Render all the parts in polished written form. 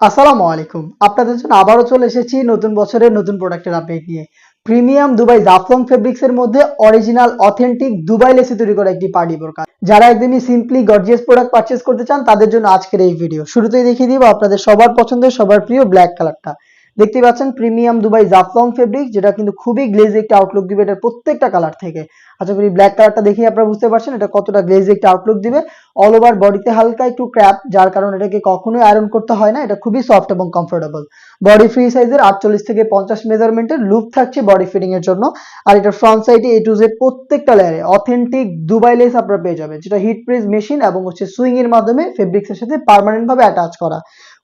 আসসালামু আলাইকুম। আপনাদের জন্য আবারও চলে এসেছি নতুন বছরের নতুন প্রোডাক্টের আপডেট নিয়ে। প্রিমিয়াম দুবাই জাফলং ফেব্রিক্স এর মধ্যে অরিজিনাল অথেন্টিক দুবাই লেসে তৈরি করা একটি পার্টি বোরকা। যারা একদমই সিম্পলি গর্জিয়াস প্রোডাক্ট পারচেজ করতে চান তাদের জন্য আজকের এই ভিডিও। শুরুতেই দেখিয়ে দিব আপনাদের সবার পছন্দের সবার প্রিয় ব্ল্যাক কালারটা। দেখতে পাচ্ছেন প্রিমিয়াম দুবাই জাফলং ফেব্রিক, যেটা কিন্তু খুবই গ্লেজি একটা আউটলুক দিবে এটার প্রত্যেকটা কালার থেকে। আশা করি ব্ল্যাক কালারটা দেখে আপনারা বুঝতে পারছেন এটা কতটা গ্লেজি একটা আউটলুক দিবে। অল ওভার বডিতে হালকা একটু ক্র্যাপ, যার কারণে এটাকে কখনোই আয়রন করতে হয় না। এটা খুবই সফট এবং কমফোর্টেবল। বডি ফ্রি সাইজের 48 থেকে 50 মেজারমেন্টের লুপ থাকছে বডি ফিটিং এর জন্য। আর এটা ফ্রন্ট সাইডে এ টু জেড প্রত্যেকটা লেয়ারে অথেন্টিক দুবাই লেস আপনারা পেয়ে যাবেন, যেটা হিট প্রেস মেশিন এবং সুইং এর মাধ্যমে ফেব্রিক্স এর সাথে পার্মানেন্ট ভাবে অ্যাটাচ করা।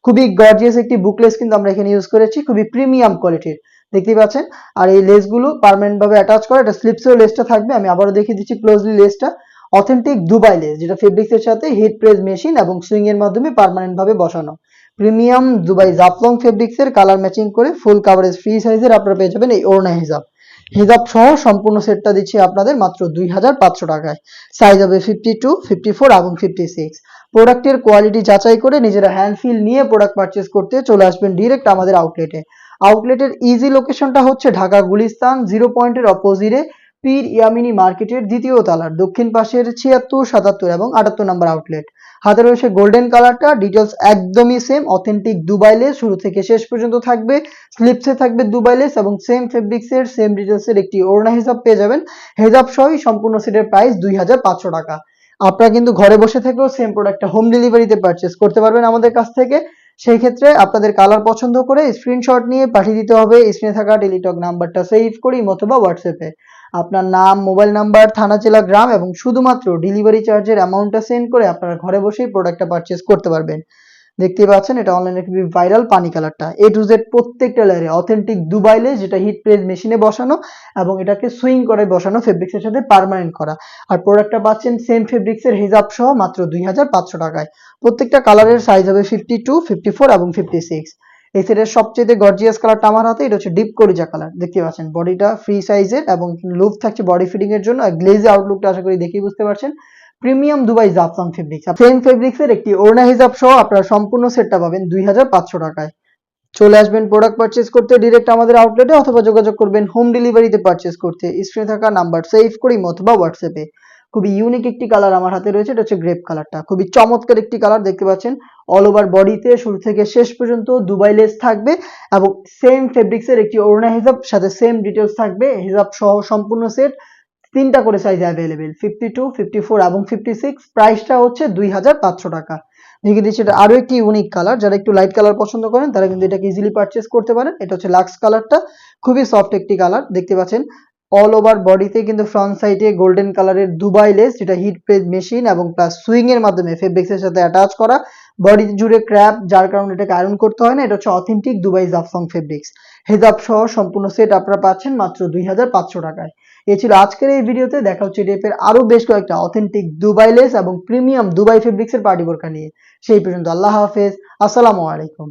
খুবই গর্জিয়াস একটি বুকলেস কিন্তু আমরা এখানে ইউজ করেছি, খুবই প্রিমিয়াম কোয়ালিটির। দেখতেই পাচ্ছেন। আর এই লেসগুলো পার্মানেন্ট ভাবে অ্যাটাচ করা। এটা স্লিপসেও লেসটা থাকবে, আমি আবারও দেখিয়ে দিচ্ছি ক্লোজলি লেসটা। অথেন্টিক দুবাই লেস, যেটা ফেব্রিক্স এর সাথে হিট প্রেস মেশিন এবং সুইং এর মাধ্যমে পার্মানেন্ট ভাবে বসানো। প্রিমিয়াম দুবাই জাফলং ফেব্রিক্স এর কালার ম্যাচিং করে ফুল কাভারেজ ফ্রি সাইজের আপনারা পেয়ে যাবেন এই ওড়না হিজাব। হিজাব সহ সম্পূর্ণ সেটটা দিচ্ছি আপনাদের মাত্র 2500 টাকায়। সাইজ হবে 52, 54 এবং 56। প্রোডাক্টের কোয়ালিটি যাচাই করে নিজেরা হ্যান্ড ফিল নিয়ে প্রোডাক্ট পারচেজ করতে চলে আসবেন ডিরেক্ট আমাদের আউটলেটে। আউটলেটের ইজি লোকেশনটা হচ্ছে ঢাকা গুলিস্তান 0 পয়েন্টের অপোজিটে পীর ইয়ামিনী মার্কেটের দ্বিতীয় তলার দক্ষিণ পাশের 76, 77 এবং 78 নম্বর আউটলেট। হাতে রয়েছে গোল্ডেন কালারটা। ডিটেলস একদমই সেম, অথেন্টিক দুবাই লেস শুরু থেকে শেষ পর্যন্ত থাকবে। স্লিপসে থাকবে দুবাই লেস এবং সেম ফেব্রিক্সের সেম ডিটেলসের একটি ওড়না হিসাব পেয়ে যাবেন। হেজাব সহই সম্পূর্ণ সেটের প্রাইস 2500 টাকা। আপনারা কিন্তু ঘরে বসে থেকেও সেম প্রোডাক্টটা হোম ডেলিভারিতে পারচেজ করতে পারবেন আমাদের কাছ থেকে। সেই ক্ষেত্রে আপনাদের কালার পছন্দ করে স্ক্রিনশট নিয়ে পাঠিয়ে দিতে হবে স্ক্রিনে থাকা টেলিটক নাম্বারটা সেভ করি অথবা হোয়াটসঅ্যাপে আপনার নাম, মোবাইল নাম্বার, থানা, জেলা, গ্রাম এবং শুধুমাত্র ডেলিভারি চার্জের অ্যামাউন্টটা সেন্ড করে আপনারা ঘরে বসেই প্রোডাক্টটা পারচেজ করতে পারবেন। দেখতেই পাচ্ছেন এটা অনলাইনে খুবই ভাইরাল পানি কালারটা। এ টু জেড প্রত্যেকটা লেয়ারে অথেন্টিক দুবাই লেস, যেটা হিট প্রেস মেশিনে বসানো এবং এটাকে সুইং করে বসানো ফেব্রিক্সের সাথে পার্মানেন্ট করা। আর প্রোডাক্টটা পাচ্ছেন সেম ফেব্রিক্সের হিজাব সহ মাত্র 2500 টাকায়। প্রত্যেকটা কালারের সাইজ হবে 52, 54 এবং 56। এই সেটের সবচেয়ে গর্জিয়াস কালারটা আমার হাতে, এটা হচ্ছে ডিপ করিজা কালার। দেখতে পাচ্ছেন বডিটা ফ্রি সাইজের এবং লুপ থাকছে বডি ফিটিং এর জন্য। আর গ্লেজি আউটলুকটা আশা করি দেখেই বুঝতে পারছেন। Premium Dubai Jaflong fabrics, same ফেব্রিক্সের একটি ওড়না হিজাব সহ আপনারা সম্পূর্ণ সেটটা পাবেন 2500 টাকায়। চলে আসবেন প্রোডাক্ট পারচেজ করতে ডিরেক্ট আমাদের আউটলেটে অথবা যোগাযোগ করবেন হোম ডেলিভারিতে পারচেজ করতে স্ক্রিনে থাকা নাম্বার সেভ করি অথবা হোয়াটসঅ্যাপে। খুবই ইউনিক একটি কালার আমার হাতে রয়েছে, এটা হচ্ছে গ্রেপ কালারটা। খুবই চমৎকার একটি কালার। দেখতে পাচ্ছেন অল ওভার বডিতে শুরু থেকে শেষ পর্যন্ত দুবাই লেস থাকবে এবং সেম ফেব্রিক্সের একটি ওড়না হিজাব সাথে সেম ডিটেলস থাকবে। হিজাব সহ সম্পূর্ণ সেট তিনটা করে সাইজ অ্যাভেলেবেল, 52, 54 এবং 56। প্রাইসটা হচ্ছে 2500 টাকা। দেখে দিচ্ছি এটা আরো একটি ইউনিক কালার। যারা একটু লাইট কালার পছন্দ করেন তারা কিন্তু এটাকে ইজিলি পারচেজ করতে পারেন। এটা হচ্ছে লাক্স কালারটা, খুবই সফট একটি কালার। দেখতে পাচ্ছেন অল ওভার বডিতে কিন্তু ফ্রন্ট সাইডে গোল্ডেন কালারের দুবাই লেস, যেটা হিট প্রেস মেশিন এবং প্লাস সুইং এর মাধ্যমে ফেব্রিক্সের সাথে অ্যাটাচ করা। বডি জুড়ে ক্র্যাপ, যার কারণে এটাকে আয়রন করতে হয় না। এটা হচ্ছে অথেন্টিক দুবাই জাফলং ফেব্রিক্স। হেজাব সহ সম্পূর্ণ সেট আপনারা পাচ্ছেন মাত্র 2500 টাকায়। এ ছিল আজকের এই ভিডিওতে। দেখা হচ্ছে টাইপের আরো বেশ কয়েকটা অথেন্টিক দুবাই লেস এবং প্রিমিয়াম দুবাই ফেব্রিক্সের পার্টি বোরকা নিয়ে। সেই পর্যন্ত আল্লাহ হাফেজ, আসসালামু আলাইকুম।